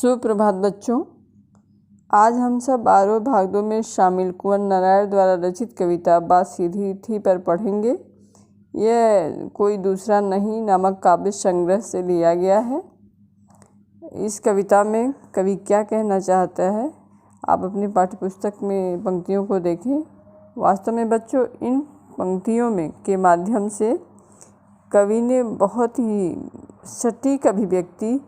सुप्रभात बच्चों। आज हम सब आरोह भागों में शामिल कुंवर नारायण द्वारा रचित कविता बात सीधी थी पर पढ़ेंगे। यह कोई दूसरा नहीं नामक काव्य संग्रह से लिया गया है। इस कविता में कवि क्या कहना चाहता है, आप अपनी पाठ्यपुस्तक में पंक्तियों को देखें। वास्तव में बच्चों, इन पंक्तियों में के माध्यम से कवि ने बहुत ही सटीक अभिव्यक्ति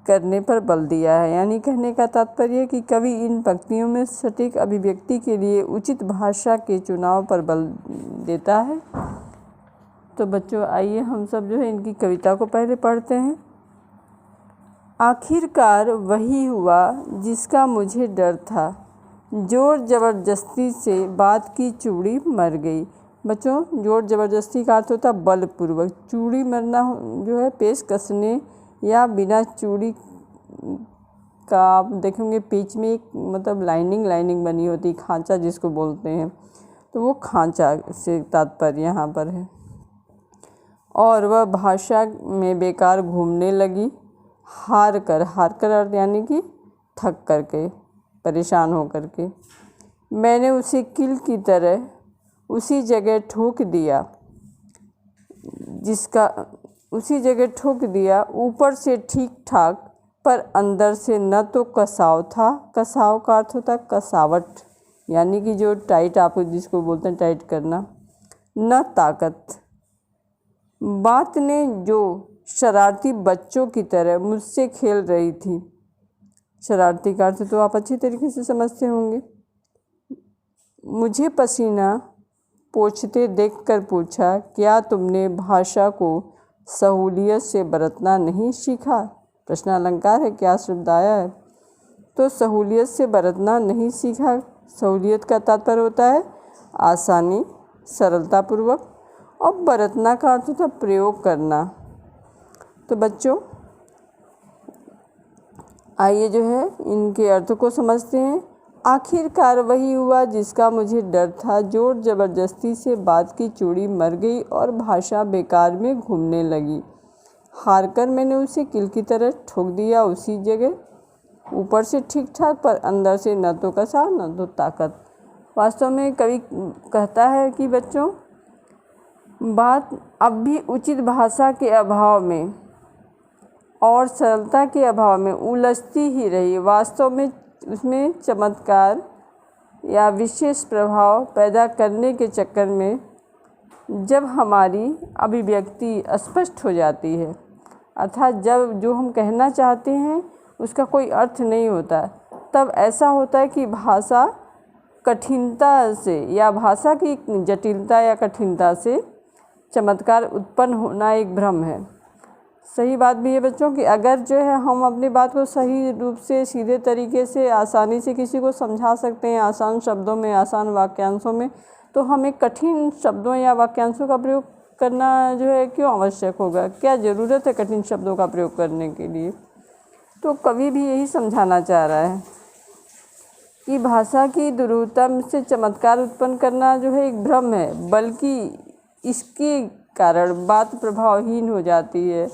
करने पर बल दिया है। यानी कहने का तात्पर्य कि कवि इन पंक्तियों में सटीक अभिव्यक्ति के लिए उचित भाषा के चुनाव पर बल देता है। तो बच्चों आइए हम सब इनकी कविता को पहले पढ़ते हैं। आखिरकार वही हुआ जिसका मुझे डर था, जोर ज़बरदस्ती से बात की चूड़ी मर गई। बच्चों, जोर ज़बरदस्ती का अर्थ होता है बलपूर्वक। चूड़ी मरना पेश कसने या बिना चूड़ी का आप देखेंगे बीच में एक लाइनिंग बनी होती है, खांचा जिसको बोलते हैं, तो वो खांचा से तात्पर्य यहाँ पर है। और वह भाषा में बेकार घूमने लगी, हार कर अर्थ यानी कि थक करके, परेशान हो करके। मैंने उसे कील की तरह उसी जगह ठोक दिया, ऊपर से ठीक ठाक पर अंदर से न तो कसाव था, कसाव का अर्थ होता है कसावट, यानी कि जो टाइट आप जिसको बोलते हैं टाइट करना, न ताकत। बात ने जो शरारती बच्चों की तरह मुझसे खेल रही थी, शरारती का अर्थ तो आप अच्छी तरीके से समझते होंगे। मुझे पसीना पोंछते देखकर पूछा, क्या तुमने भाषा को सहूलियत से बरतना नहीं सीखा? प्रश्न अलंकार है, क्या शब्द आया है। तो सहूलियत से बरतना नहीं सीखा, सहूलियत का तात्पर्य होता है आसानी, सरलतापूर्वक, और बरतना का अर्थ होता है प्रयोग करना। तो बच्चों आइए इनके अर्थ को समझते हैं। आखिरकार वही हुआ जिसका मुझे डर था, जोर ज़बरदस्ती से बात की चूड़ी मर गई और भाषा बेकार में घूमने लगी। हार कर मैंने उसे कील की तरह ठोक दिया उसी जगह, ऊपर से ठीक ठाक पर अंदर से न तो कसाव न तो ताकत। वास्तव में कवि कहता है कि बच्चों, बात अब भी उचित भाषा के अभाव में और सरलता के अभाव में उलझती ही रही। वास्तव में उसमें चमत्कार या विशेष प्रभाव पैदा करने के चक्कर में जब हमारी अभिव्यक्ति स्पष्ट हो जाती है, अर्थात जब जो हम कहना चाहते हैं उसका कोई अर्थ नहीं होता, तब ऐसा होता है कि भाषा कठिनता से या भाषा की जटिलता या कठिनता से चमत्कार उत्पन्न होना एक भ्रम है। सही बात भी है बच्चों कि अगर हम अपनी बात को सही रूप से सीधे तरीके से आसानी से किसी को समझा सकते हैं, आसान शब्दों में, आसान वाक्यांशों में, तो हमें कठिन शब्दों या वाक्यांशों का प्रयोग करना क्यों आवश्यक होगा? क्या ज़रूरत है कठिन शब्दों का प्रयोग करने के लिए? तो कवि भी यही समझाना चाह रहा है कि भाषा की दुर्लभता से चमत्कार उत्पन्न करना एक भ्रम है, बल्कि इसके कारण बात प्रभावहीन हो जाती है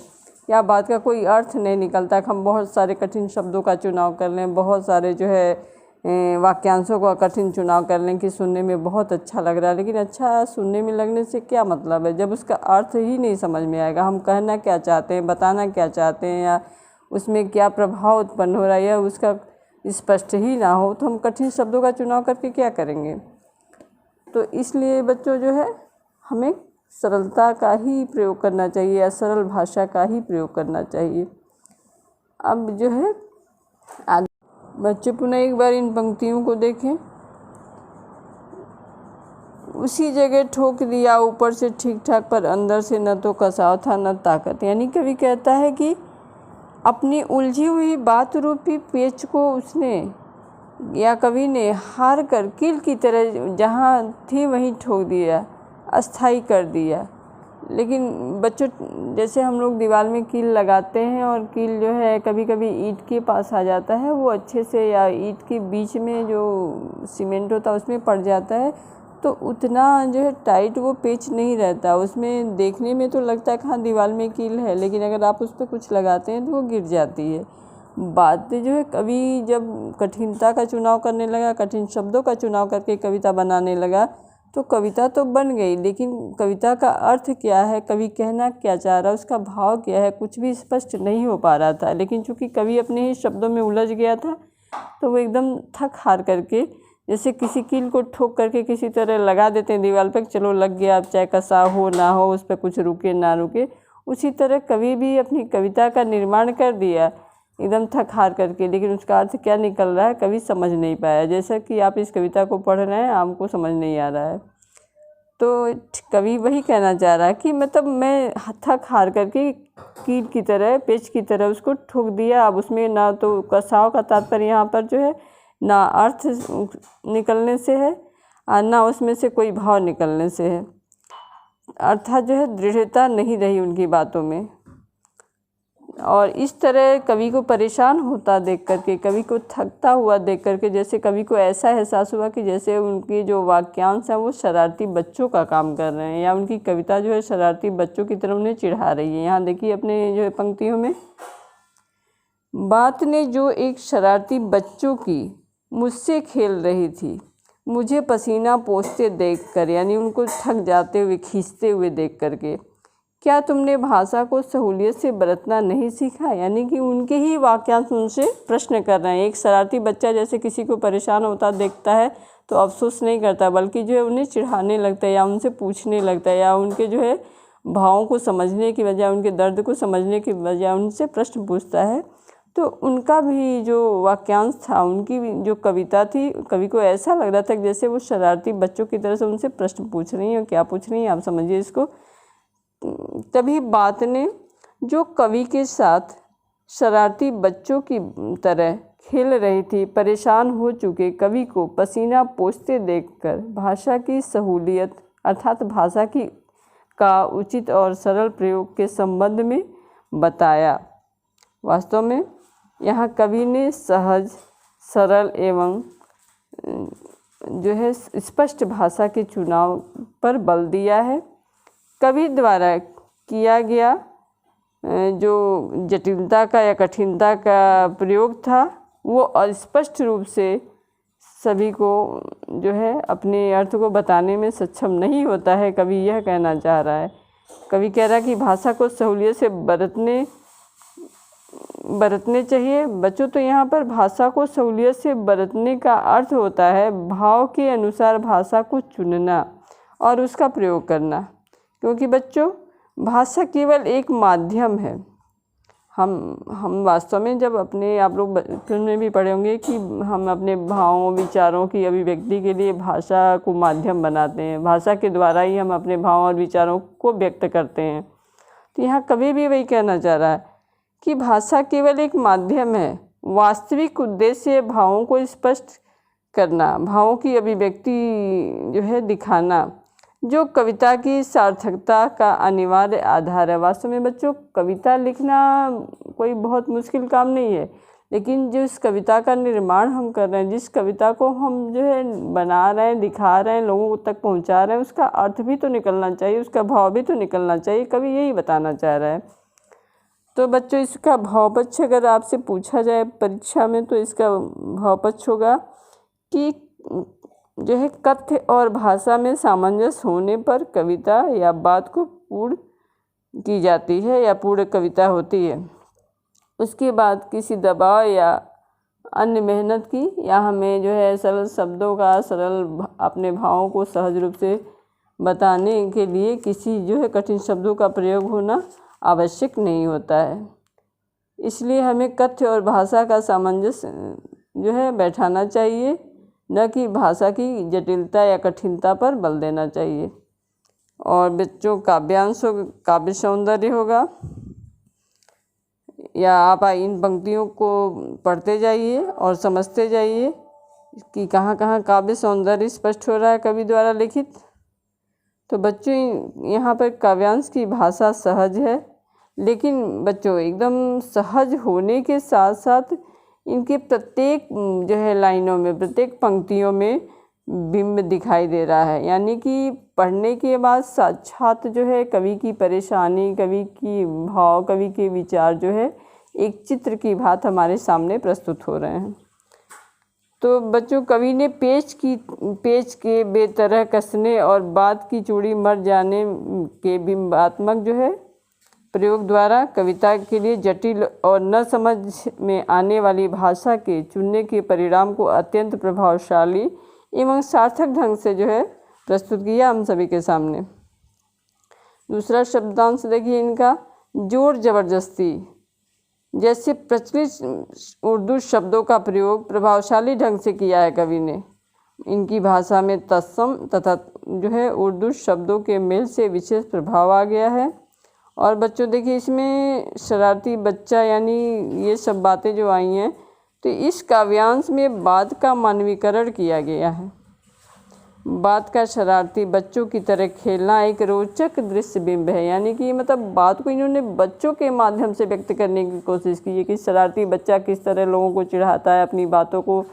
या बात का कोई अर्थ नहीं निकलता। हम बहुत सारे कठिन शब्दों का चुनाव कर लें, बहुत सारे वाक्यांशों का कठिन चुनाव कर लें कि सुनने में बहुत अच्छा लग रहा है, लेकिन अच्छा सुनने में लगने से क्या मतलब है जब उसका अर्थ ही नहीं समझ में आएगा, हम कहना क्या चाहते हैं, बताना क्या चाहते हैं, या उसमें क्या प्रभाव उत्पन्न हो रहा है, या उसका स्पष्ट ही ना हो, तो हम कठिन शब्दों का चुनाव करके क्या करेंगे? तो इसलिए बच्चों हमें सरलता का ही प्रयोग करना चाहिए या सरल भाषा का ही प्रयोग करना चाहिए। अब आगे बच्चे पुनः एक बार इन पंक्तियों को देखें। उसी जगह ठोक दिया, ऊपर से ठीक ठाक पर अंदर से न तो कसाव था न ताकत। यानी कवि कहता है कि अपनी उलझी हुई बात रूपी पेच को उसने या कवि ने हार कर कील की तरह जहाँ थी वहीं ठोक दिया, अस्थाई कर दिया। लेकिन बच्चों, जैसे हम लोग दीवार में कील लगाते हैं और कील कभी कभी ईंट के पास आ जाता है, वो अच्छे से, या ईंट के बीच में जो सीमेंट होता है उसमें पड़ जाता है, तो उतना टाइट वो पेच नहीं रहता। उसमें देखने में तो लगता है कि हाँ दीवार में कील है, लेकिन अगर आप उस पर कुछ लगाते हैं तो वो गिर जाती है। बातें जो है कवि जब कठिनता का चुनाव करने लगा, कठिन शब्दों का चुनाव करके कविता बनाने लगा, तो कविता तो बन गई, लेकिन कविता का अर्थ क्या है, कवि कहना क्या चाह रहा है, उसका भाव क्या है, कुछ भी स्पष्ट नहीं हो पा रहा था। लेकिन चूंकि कवि अपने ही शब्दों में उलझ गया था, तो वो एकदम थक हार करके, जैसे किसी कील को ठोक करके किसी तरह लगा देते हैं दीवार पर, चलो लग गया, अब चाहे कसा हो ना हो, उस पर कुछ रुके ना रुके, उसी तरह कवि भी अपनी कविता का निर्माण कर दिया एकदम थक हार करके। लेकिन उसका अर्थ क्या निकल रहा है कवि समझ नहीं पाया। जैसा कि आप इस कविता को पढ़ रहे हैं, आपको समझ नहीं आ रहा है, तो कवि वही कहना चाह रहा है कि मतलब मैं थक हार करके कील की तरह, पेच की तरह उसको ठोक दिया। अब उसमें ना तो कसाव का तात्पर्य यहाँ पर जो है ना अर्थ निकलने से है और ना उसमें से कोई भाव निकलने से है, अर्थात जो है दृढ़ता नहीं रही उनकी बातों में। और इस तरह कवि को परेशान होता देख करके, कवि को थकता हुआ देख करके, जैसे कवि को ऐसा एहसास हुआ कि जैसे उनके जो वाक्यांश हैं वो शरारती बच्चों का काम कर रहे हैं, या उनकी कविता जो है शरारती बच्चों की तरह उन्हें चिढ़ा रही है। यहाँ देखिए अपने जो है पंक्तियों में, बात ने जो एक शरारती बच्चों की मुझसे खेल रही थी, मुझे पसीना पोंछते देख कर, यानी उनको थक जाते हुए खींचते हुए देख करके, क्या तुमने भाषा को सहूलियत से बरतना नहीं सीखा। यानी कि उनके ही वाक्यांश उनसे प्रश्न कर रहे हैं। एक शरारती बच्चा जैसे किसी को परेशान होता देखता है तो अफसोस नहीं करता, बल्कि जो है उन्हें चिढ़ाने लगता है या उनसे पूछने लगता है, या उनके जो है भावों को समझने की बजाय, उनके दर्द को समझने की बजाय उनसे प्रश्न पूछता है। तो उनका भी जो वाक्यांश था, उनकी भी जो कविता थी, कवि को ऐसा लग रहा था कि जैसे वो शरारती बच्चों की तरह से उनसे प्रश्न पूछ रही हैं। क्या पूछ रही हैं आप समझिए इसको। तभी बात ने, जो कवि के साथ शरारती बच्चों की तरह खेल रही थी, परेशान हो चुके कवि को पसीना पोंछते देखकर भाषा की सहूलियत अर्थात भाषा की का उचित और सरल प्रयोग के संबंध में बताया। वास्तव में यहाँ कवि ने सहज, सरल एवं जो है स्पष्ट भाषा के चुनाव पर बल दिया है। कवि द्वारा किया गया जो जटिलता का या कठिनता का प्रयोग था, वो अस्पष्ट रूप से सभी को जो है अपने अर्थ को बताने में सक्षम नहीं होता है। कवि यह कहना चाह रहा है, कवि कह रहा है कि भाषा को सहूलियत से बरतने चाहिए। बच्चों, तो यहाँ पर भाषा को सहूलियत से बरतने का अर्थ होता है भाव के अनुसार भाषा को चुनना और उसका प्रयोग करना। क्योंकि बच्चों, भाषा केवल एक माध्यम है। हम वास्तव में जब अपने, आप लोग बचपन में भी पढ़े होंगे कि हम अपने भावों विचारों की अभिव्यक्ति के लिए भाषा को माध्यम बनाते हैं, भाषा के द्वारा ही हम अपने भावों और विचारों को व्यक्त करते हैं। तो यहाँ कवि भी वही कहना चाह रहा है कि भाषा केवल एक माध्यम है, वास्तविक उद्देश्य भावों को स्पष्ट करना, भावों की अभिव्यक्ति जो है दिखाना, जो कविता की सार्थकता का अनिवार्य आधार है। वास्तव में बच्चों, कविता लिखना कोई बहुत मुश्किल काम नहीं है, लेकिन जिस कविता का निर्माण हम कर रहे हैं, जिस कविता को हम जो है बना रहे हैं, दिखा रहे हैं, लोगों तक पहुंचा रहे हैं, उसका अर्थ भी तो निकलना चाहिए, उसका भाव भी तो निकलना चाहिए। कवि यही बताना चाह रहा है। तो बच्चों, इसका भावपक्ष अगर आपसे पूछा जाए परीक्षा में, तो इसका भावपक्ष होगा कि जो है कथ्य और भाषा में सामंजस्य होने पर कविता या बात को पूर्ण की जाती है या पूर्ण कविता होती है। उसके बाद किसी दबाव या अन्य मेहनत की, या हमें जो है सरल शब्दों का, सरल अपने भावों को सहज रूप से बताने के लिए किसी जो है कठिन शब्दों का प्रयोग होना आवश्यक नहीं होता है। इसलिए हमें कथ्य और भाषा का सामंजस्य जो है बैठाना चाहिए, न कि भाषा की जटिलता या कठिनता पर बल देना चाहिए। और बच्चों, काव्यांश काव्य सौंदर्य होगा, या आप इन पंक्तियों को पढ़ते जाइए और समझते जाइए कि कहाँ कहाँ काव्य सौंदर्य स्पष्ट हो रहा है कवि द्वारा लिखित। तो बच्चों, यहाँ पर काव्यांश की भाषा सहज है, लेकिन बच्चों एकदम सहज होने के साथ साथ इनके प्रत्येक जो है लाइनों में, प्रत्येक पंक्तियों में बिंब दिखाई दे रहा है। यानी कि पढ़ने के बाद साक्षात जो है कवि की परेशानी, कवि की भाव, कवि के विचार जो है एक चित्र की भांति हमारे सामने प्रस्तुत हो रहे हैं। तो बच्चों, कवि ने पेच के बेतरह कसने और बात की चूड़ी मर जाने के बिंबात्मक जो है प्रयोग द्वारा कविता के लिए जटिल और न समझ में आने वाली भाषा के चुनने के परिणाम को अत्यंत प्रभावशाली एवं सार्थक ढंग से जो है प्रस्तुत किया हम सभी के सामने। दूसरा शब्दांश देखिए इनका, जोर जबरदस्ती। जैसे प्रचलित उर्दू शब्दों का प्रयोग प्रभावशाली ढंग से किया है कवि ने। इनकी भाषा में तत्सम तथा जो है उर्दू शब्दों के मेल से विशेष प्रभाव आ गया है। और बच्चों देखिए इसमें शरारती बच्चा यानी ये सब बातें जो आई हैं, तो इस काव्यांश में बात का मानवीकरण किया गया है। बात का शरारती बच्चों की तरह खेलना एक रोचक दृश्य बिंब है, यानी कि मतलब बात को इन्होंने बच्चों के माध्यम से व्यक्त करने की कोशिश की है कि शरारती बच्चा किस तरह लोगों को चिढ़ाता है, अपनी बातों को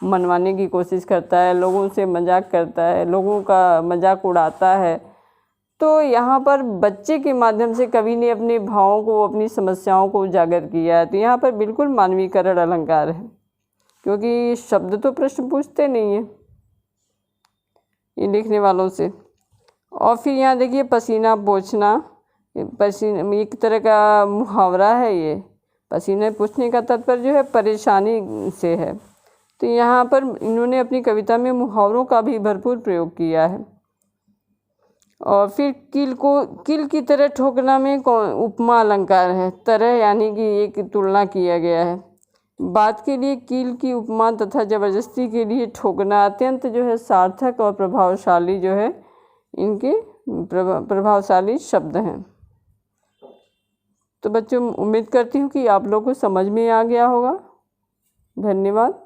मनवाने की कोशिश करता है, लोगों से मजाक करता है, लोगों का मजाक उड़ाता है। तो यहाँ पर बच्चे के माध्यम से कवि ने अपने भावों को, अपनी समस्याओं को उजागर किया है। तो यहाँ पर बिल्कुल मानवीकरण अलंकार है, क्योंकि शब्द तो प्रश्न पूछते नहीं है ये लिखने वालों से। और फिर यहाँ देखिए पसीना पोंछना, पसीना एक तरह का मुहावरा है ये। पसीने पोंछने का तात्पर्य जो है परेशानी से है। तो यहाँ पर इन्होंने अपनी कविता में मुहावरों का भी भरपूर प्रयोग किया है। और फिर किल की तरह ठोकना में उपमा अलंकार है। तरह यानी कि एक तुलना किया गया है। बात के लिए कील की उपमा तथा जबरदस्ती के लिए ठोकना अत्यंत जो है सार्थक और प्रभावशाली जो है इनके प्रभावशाली शब्द हैं। तो बच्चों, उम्मीद करती हूँ कि आप लोगों को समझ में आ गया होगा। धन्यवाद।